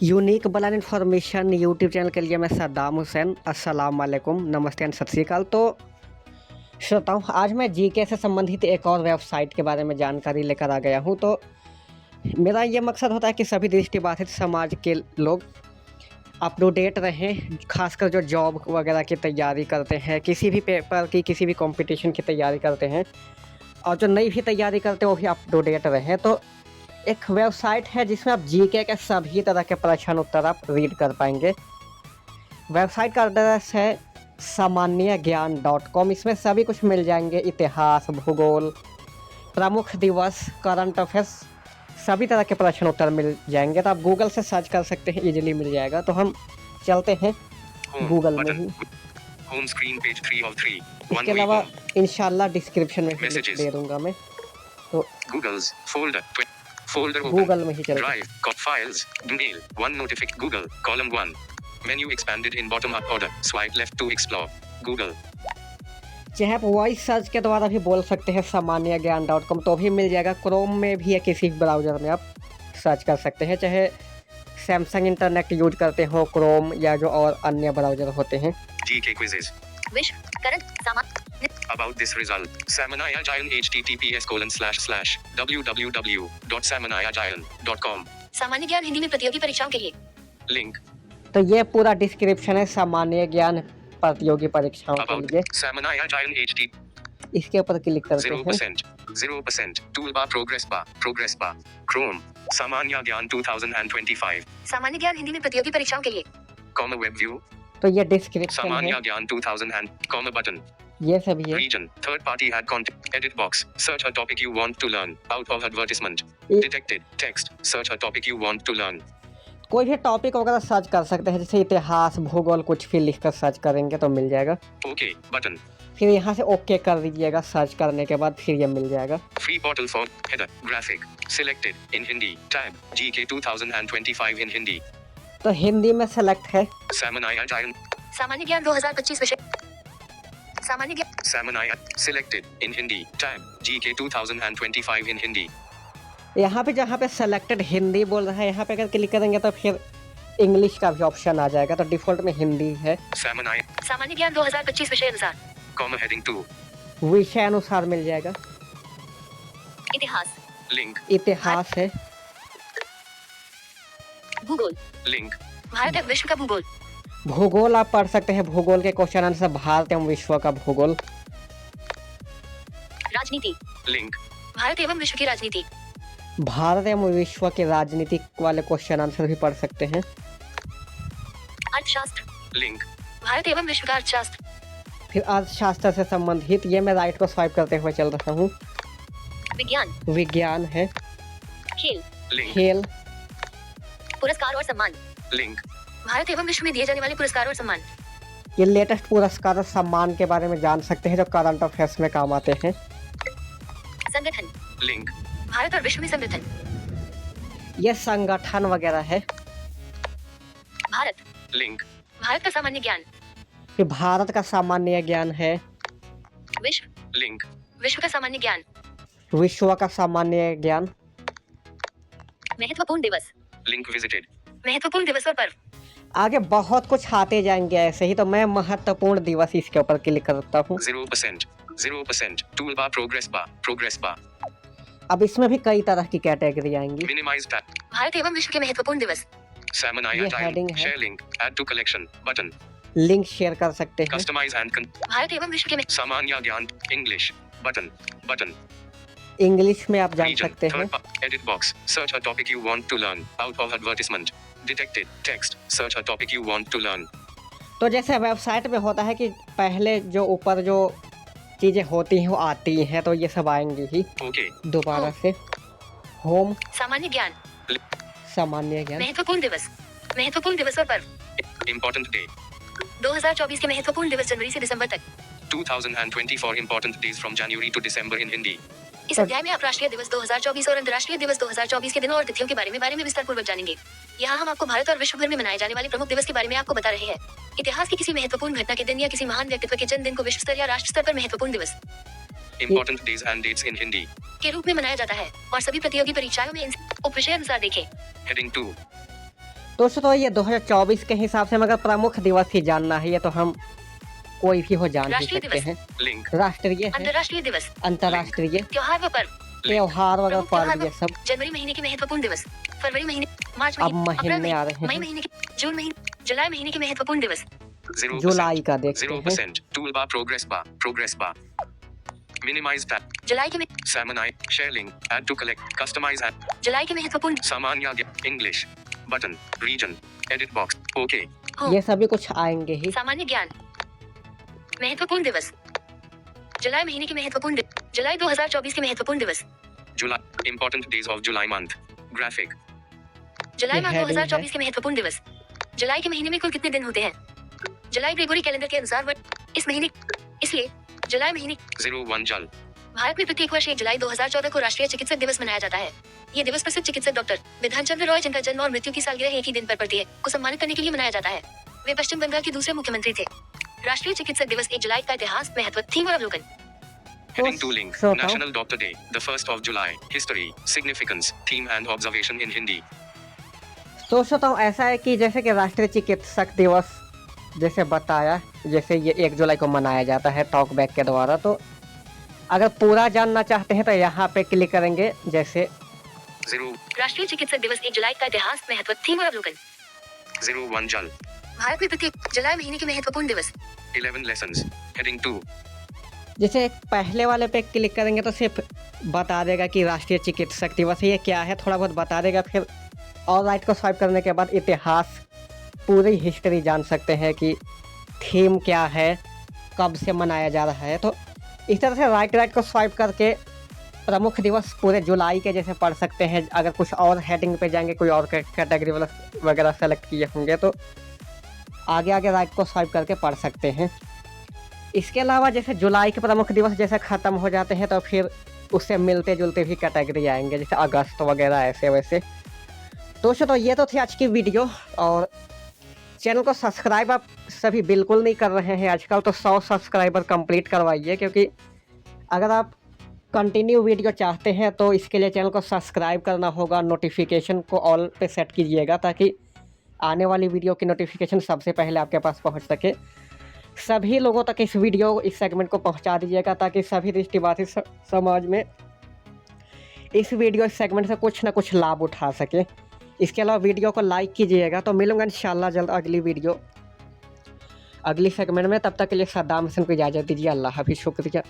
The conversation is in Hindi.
Unique Balan information YouTube channel के लिए मैं सद्दाम हुसैन। अस्सलाम वालेकुम, नमस्ते एंड सत श्री अकाल। तो श्रोताओं, आज मैं जीके से संबंधित एक और वेबसाइट के बारे में जानकारी लेकर आ गया हूँ। तो मेरा ये मकसद होता है कि सभी दृष्टिबाधित समाज के लोग अप टू डेट रहें, खासकर जो जॉब वगैरह की तैयारी करते हैं, किसी भी पेपर की, किसी भी कंपटीशन की तैयारी करते हैं, और जो नई भी तैयारी करते हैं वो भी अप टू डेट रहें। तो एक वेबसाइट है जिसमें आप जीके के सभी तरह के प्रश्न उत्तर आप रीड कर पाएंगे। वेबसाइट का एड्रेस है सामान्यज्ञान.com। इसमें सभी कुछ मिल जाएंगे, इतिहास, भूगोल, प्रमुख दिवस, करंट अफेयर्स, सभी तरह के प्रश्न उत्तर मिल जाएंगे। तो आप गूगल से सर्च कर सकते हैं, इजीली मिल जाएगा। तो हम चलते हैं गूगल में ही। Home screen page 3 of 3। इसके अलावा इंशाल्लाह डिस्क्रिप्शन में भी दे दूंगा मैं। तो गूगल्स फोल्डर गूगल में ही चलते हैं। ड्राइव फाइल्स मेल वन नोटिफिक Google column 1 menu expanded in bottom up order swipe left to explore Google. चाहे आप वॉइस सर्च के द्वारा भी बोल सकते हैं सामान्यज्ञान.com, तो भी मिल जाएगा। क्रोम में भी या किसी ब्राउज़र में आप सर्च कर सकते हैं, चाहे सैमसंग इंटरनेट यूज करते हो, क्रोम या जो और अन्य ब्राउज़र होते हैं। जीके क्विज़ेस विश करंट सामान About this result, Samanaya-Jayan https://www.samanaya-jayan.com। सामान्य ज्ञान हिंदी में प्रतियोगी परीक्षाओं के लिए लिंक। तो ये पूरा डिस्क्रिप्शन है सामान्य ज्ञान प्रतियोगी परीक्षाओं के लिए। Samanaya-Jayan इसके ऊपर क्लिक करते हैं। 0% tool bar progress bar Chrome सामान्य ज्ञान 2025 सामान्य ज्ञान हिंदी में प्रतियोगी परीक्षाओं के लिए कॉमा वेब व्यू। तो ये डिस्क्रिप्शन है। सामान्य ज्ञान 2000 and कॉमा बटन ये सभी है। Region, third party had content, edit box, search a topic you want to learn, out of advertisement, detected, text, search a topic you want to learn। कोई भी टॉपिक वगैरह सर्च कर सकते हैं, जैसे इतिहास, भूगोल, कुछ भी लिखकर सर्च करेंगे तो मिल जाएगा। ओके बटन, फिर यहाँ से ओके कर दीजिएगा। सर्च करने के बाद फिर ये मिल जाएगा। Free portal for header graphic selected in Hindi tab GK 2025 इन हिंदी। तो हिंदी में सेलेक्ट है सामान्य ज्ञान 2025 विषय सामान्य selected in Hindi tab GK 2025 इन हिंदी। यहाँ पे जहाँ पे सेलेक्टेड हिंदी बोल रहा है, यहाँ पे अगर क्लिक करेंगे तो फिर इंग्लिश का भी ऑप्शन आ जाएगा। तो डिफॉल्ट में हिंदी है। सामान्य ज्ञान 2025 विषय अनुसार कॉमा हेडिंग 2 विषय अनुसार मिल जाएगा। इतिहास लिंक, इतिहास है। भूगोल लिंक, भारत एवं विश्व का भूगोल। भूगोल आप पढ़ सकते हैं। भूगोल के क्वेश्चन आंसर, भारत एवं विश्व का भूगोल। राजनीति लिंक, भारत एवं विश्व की राजनीति। भारत एवं विश्व के राजनीति वाले क्वेश्चन आंसर भी पढ़ सकते हैं। अर्थशास्त्र लिंक, भारत एवं विश्व का अर्थशास्त्र। फिर अर्थशास्त्र से संबंधित ये मैं राइट को स्वाइप करते हुए चल रहा हूँ। विज्ञान है। खेल लिंक, खेल। पुरस्कार और सम्मान लिंक, भारत एवं विश्व में दिए जाने वाले पुरस्कार और सम्मान। ये लेटेस्ट पुरस्कार और सम्मान के बारे में जान सकते हैं, जो करंट अफेयर्स में काम आते हैं। संगठन लिंक, भारत और विश्व में संगठन। ये संगठन वगैरह है। भारत लिंक, भारत का सामान्य ज्ञान। फिर भारत का सामान्य ज्ञान है। विश्व लिंक, विश्व का सामान्य ज्ञान। विश्व का सामान्य ज्ञान। महत्वपूर्ण दिवस लिंक विजिटेड, महत्वपूर्ण दिवस और पर्व। आगे बहुत कुछ आते जाएंगे ऐसे ही। तो मैं महत्वपूर्ण दिवस इसके ऊपर क्लिक करता हूँ। 0% टूल बार प्रोग्रेस बार। अब इसमें भी कई तरह की कैटेगरी आएंगी। मिनिमाइज भारत एवं विश्व के महत्वपूर्ण दिवस। ये हेडिंग है। Share link, add to collection button, link share कर सकते हैं। कस्टमाइज एंड भारत एवं विश्व के सामान्य ज्ञान इंग्लिश बटन इंग्लिश में आप जान सकते हैं। Edit box, search a topic you want to learn, out of advertisement, detected, text, search a topic you want to learn. तो जैसे वेबसाइट में होता है कि पहले जो ऊपर जो चीजें होती हैं वो आती हैं, तो ये सब आएंगी ही। ओके दोबारा से होम, सामान्य ज्ञान, महत्वपूर्ण दिवस और पर्व। इंपॉर्टेंट डे 2024 के महत्वपूर्ण दिवस जनवरी से दिसंबर तक। 2024 important days from January to December in Hindi. इस अध्याय में आप राष्ट्रीय दिवस 2024 और अंतर्राष्ट्रीय दिवस 2024 के दिनों और तिथियों के बारे में विस्तारपूर्वक जानेंगे। यहाँ हम आपको भारत और विश्व भर में मनाए जाने वाले प्रमुख दिवस के बारे में आपको बता रहे हैं। इतिहास की किसी महत्वपूर्ण घटना के दिन या किसी महान व्यक्तित्व के जन्मदिन को विश्व स्तर या राष्ट्र स्तर पर महत्वपूर्ण दिवस Important days and dates in Hindi के रूप में मनाया जाता है और सभी प्रतियोगी परीक्षाओं में इन उपविषय अनुसार देखें। Heading 2 दोस्तों ये 2024 के हिसाब से अगर प्रमुख दिवस ही जानना है ये तो हम कोई भी हो जान ही राष्ट्रीय सकते दिवस। हैं। लिंक। राष्ट्रीय है, अंतर्राष्ट्रीय दिवस। अंतर्राष्ट्रीय, त्योहार व पर्व। त्योहार वगैरह प्रमुख त्योहार पर्व ये सब जनवरी महीने के महत्वपूर्ण दिवस, फरवरी महीने, मार्च अब महीने, अप्रैल महीने आ रहे मई हैं। महीने के, जून महीने, जुलाई महीने के महत्वपूर्ण दिवस। जुलाई का देखते हैं। 0% toolbar progress bar minimise tab जुलाई के सैमनाई share link add to collect customise add जुलाई के महत्वपूर्ण सामान्य English button region edit box okay ये सभी कुछ आएंगे ही। सामान्य ज्ञान महत्वपूर्ण दिवस जुलाई महीने के महत्वपूर्ण जुलाई 2024 के महत्वपूर्ण दिवस जुलाई important days of July month graphic जुलाई माह 2024 के महत्वपूर्ण दिवस जुलाई के महीने में कुल कितने दिन होते हैं जुलाई ग्रेगोरी कैलेंडर के अनुसार इस महीने इसलिए जुलाई महीने 01 जल भारत में प्रत्येक वर्ष 1 जुलाई 2014 को राष्ट्रीय चिकित्सक दिवस मनाया जाता है। ये दिवस प्रसिद्ध चिकित्सक डॉक्टर विधान चंद्र रॉय जिनका जन्म और मृत्यु की सालगिरह एक ही दिन पर पड़ती है को सम्मानित करने के लिए मनाया जाता है। वे पश्चिम बंगाल के दूसरे मुख्यमंत्री थे। राष्ट्रीय चिकित्सक दिवस 1 जुलाई का इतिहास महत्व थीम और अवलोकन Heading to link National Doctor Day the 1st of July history significance theme and observation in Hindi। सोचता हूँ ऐसा है कि जैसे कि राष्ट्रीय चिकित्सक दिवस जैसे बताया जैसे ये 1 जुलाई को मनाया जाता है टॉक बैक के द्वारा, तो अगर पूरा जानना चाहते हैं तो यहाँ पे क्लिक करेंगे जैसे राष्ट्रीय चिकित्सक दिवस 1 जुलाई का इतिहास महत्व थीम और अवलोकन 01 जल भारत में प्रत्येक जुलाई महीने के महत्वपूर्ण दिवस 11 लेसन्स हेडिंग 2 जैसे पहले वाले पे क्लिक करेंगे तो सिर्फ बता देगा कि राष्ट्रीय चिकित्सक दिवस ये क्या है, थोड़ा बहुत बता देगा। फिर और राइट को स्वाइप करने के बाद इतिहास पूरी हिस्ट्री जान सकते हैं कि थीम क्या है, कब से मनाया जा रहा है। तो इस तरह से राइट को स्वाइप करके प्रमुख दिवस पूरे जुलाई के जैसे पढ़ सकते हैं। अगर कुछ और हेडिंग पे जाएंगे, कोई और कैटेगरी वगैरह सेलेक्ट किए होंगे तो आगे राइट को स्वाइप करके पढ़ सकते हैं। इसके अलावा जैसे जुलाई के प्रमुख दिवस जैसे ख़त्म हो जाते हैं तो फिर उससे मिलते जुलते भी कैटेगरी आएंगे जैसे अगस्त वगैरह ऐसे वैसे। तो ये तो थी आज की वीडियो, और चैनल को सब्सक्राइब आप सभी बिल्कुल नहीं कर रहे हैं आजकल, तो 100 सब्सक्राइबर कंप्लीट करवाइए, क्योंकि अगर आप कंटिन्यू वीडियो चाहते हैं तो इसके लिए चैनल को सब्सक्राइब करना होगा, नोटिफिकेशन को ऑल पे सेट कीजिएगा ताकि आने वाली वीडियो की नोटिफिकेशन सबसे पहले आपके पास पहुंच सके। सभी लोगों तक इस सेगमेंट को पहुंचा दीजिएगा ताकि सभी दृष्टिबाधित समाज में इस सेगमेंट से कुछ ना कुछ लाभ उठा सके। इसके अलावा वीडियो को लाइक कीजिएगा। तो मिलूंगा इंशाल्लाह जल्द अगली सेगमेंट में। तब तक के लिए सद्दाम हुसैन को इजाज़त दीजिए। अल्लाह हाफिज़, शुक्रिया।